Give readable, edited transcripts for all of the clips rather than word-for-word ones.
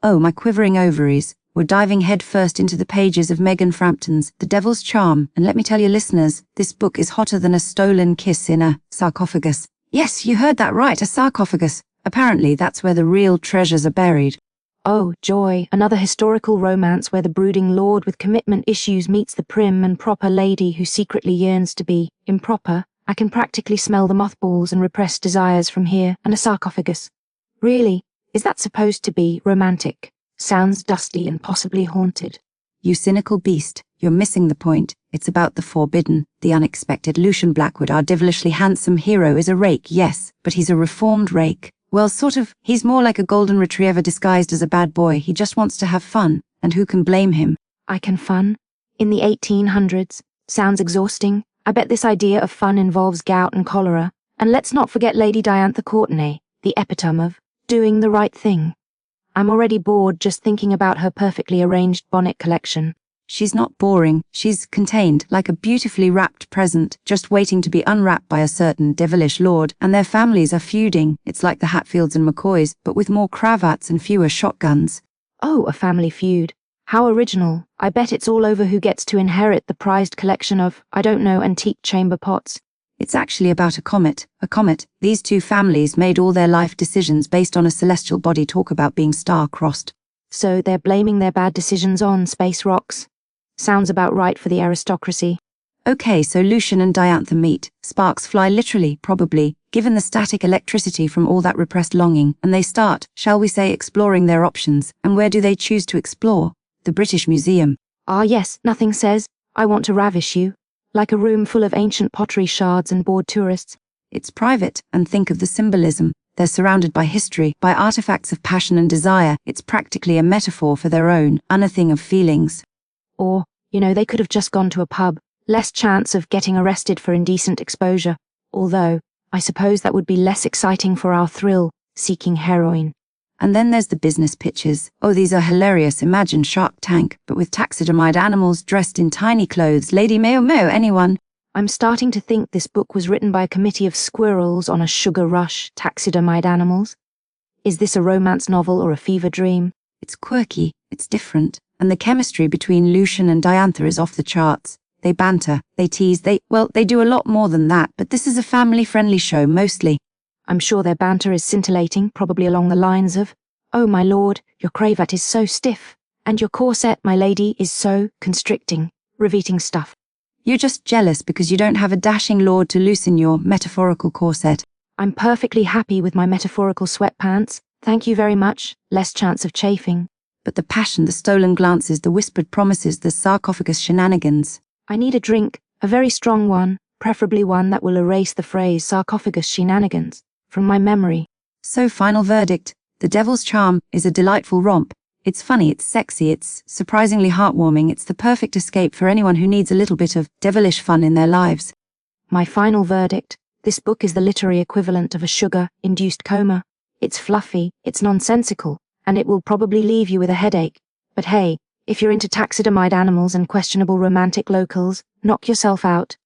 Oh, my quivering ovaries. We're diving headfirst into the pages of Megan Frampton's The Devil's Charm, and let me tell you listeners, this book is hotter than a stolen kiss in a sarcophagus. Yes, you heard that right, a sarcophagus. Apparently that's where the real treasures are buried. Oh, joy, another historical romance where the brooding lord with commitment issues meets the prim and proper lady who secretly yearns to be improper. I can practically smell the mothballs and repressed desires from here, and a sarcophagus. Really? Is that supposed to be romantic? Sounds dusty and possibly haunted. You cynical beast, you're missing the point. It's about the forbidden, the unexpected. Lucian Blackwood, our devilishly handsome hero, is a rake, yes, but he's a reformed rake. Well, sort of. He's more like a golden retriever disguised as a bad boy. He just wants to have fun, and who can blame him? I can fun? In the 1800s? Sounds exhausting. I bet this idea of fun involves gout and cholera. And let's not forget Lady Diantha Courtenay, the epitome of doing the right thing. I'm already bored just thinking about her perfectly arranged bonnet collection. She's not boring. She's contained, like a beautifully wrapped present, just waiting to be unwrapped by a certain devilish lord, and their families are feuding. It's like the Hatfields and McCoys, but with more cravats and fewer shotguns. Oh, a family feud. How original. I bet it's all over who gets to inherit the prized collection of, I don't know, antique chamber pots. It's actually about a comet. A comet. These two families made all their life decisions based on a celestial body. Talk about being star-crossed. So they're blaming their bad decisions on space rocks. Sounds about right for the aristocracy. Okay, so Lucian and Diantha meet. Sparks fly literally, probably, given the static electricity from all that repressed longing, and they start, shall we say, exploring their options. And where do they choose to explore? The British Museum. Ah yes, nothing says, I want to ravish you. Like a room full of ancient pottery shards and bored tourists. It's private, and think of the symbolism. They're surrounded by history, by artifacts of passion and desire. It's practically a metaphor for their own, thing of feelings. Or, they could have just gone to a pub. Less chance of getting arrested for indecent exposure. Although, I suppose that would be less exciting for our thrill-seeking heroine. And then there's the business pitches. Oh, these are hilarious. Imagine Shark Tank, but with taxidermied animals dressed in tiny clothes. Lady Mayo, anyone? I'm starting to think this book was written by a committee of squirrels on a sugar rush, taxidermied animals. Is this a romance novel or a fever dream? It's quirky, it's different, and the chemistry between Lucian and Diantha is off the charts. They banter, they tease, they do a lot more than that, but this is a family-friendly show, mostly. I'm sure their banter is scintillating, probably along the lines of, oh my lord, your cravat is so stiff, and your corset, my lady, is so constricting, reveating stuff. You're just jealous because you don't have a dashing lord to loosen your metaphorical corset. I'm perfectly happy with my metaphorical sweatpants, thank you very much, less chance of chafing. But the passion, the stolen glances, the whispered promises, the sarcophagus shenanigans. I need a drink, a very strong one, preferably one that will erase the phrase sarcophagus shenanigans from my memory. So final verdict, The Devil's Charm is a delightful romp. It's funny, it's sexy, it's surprisingly heartwarming, it's the perfect escape for anyone who needs a little bit of devilish fun in their lives. My final verdict, this book is the literary equivalent of a sugar-induced coma. It's fluffy, it's nonsensical, and it will probably leave you with a headache. But hey, if you're into taxidermied animals and questionable romantic locals, knock yourself out.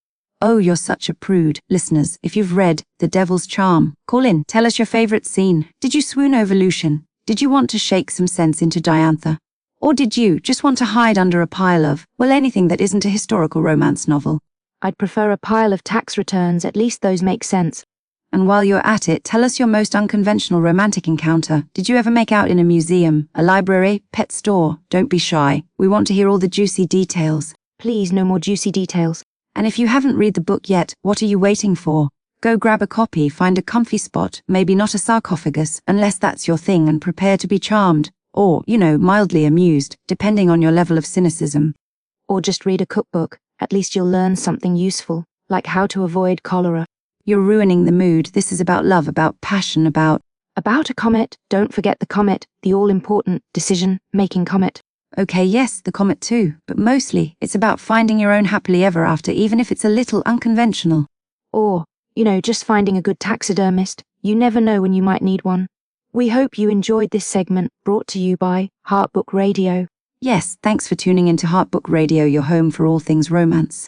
Oh, you're such a prude. Listeners, if you've read The Devil's Charm, call in, tell us your favourite scene. Did you swoon over Lucian? Did you want to shake some sense into Diantha? Or did you just want to hide under a pile of, anything that isn't a historical romance novel? I'd prefer a pile of tax returns, at least those make sense. And while you're at it, tell us your most unconventional romantic encounter. Did you ever make out in a museum, a library, pet store? Don't be shy. We want to hear all the juicy details. Please, no more juicy details. And if you haven't read the book yet, what are you waiting for? Go grab a copy, find a comfy spot, maybe not a sarcophagus, unless that's your thing, and prepare to be charmed. Or, mildly amused, depending on your level of cynicism. Or just read a cookbook. At least you'll learn something useful, like how to avoid cholera. You're ruining the mood. This is about love, about passion, about a comet. Don't forget the comet, the all-important decision-making comet. Okay, yes, the comet too, but mostly it's about finding your own happily ever after, even if it's a little unconventional. Or, just finding a good taxidermist. You never know when you might need one. We hope you enjoyed this segment, brought to you by Heartbook Radio. Yes, thanks for tuning into Heartbook Radio, your home for all things romance.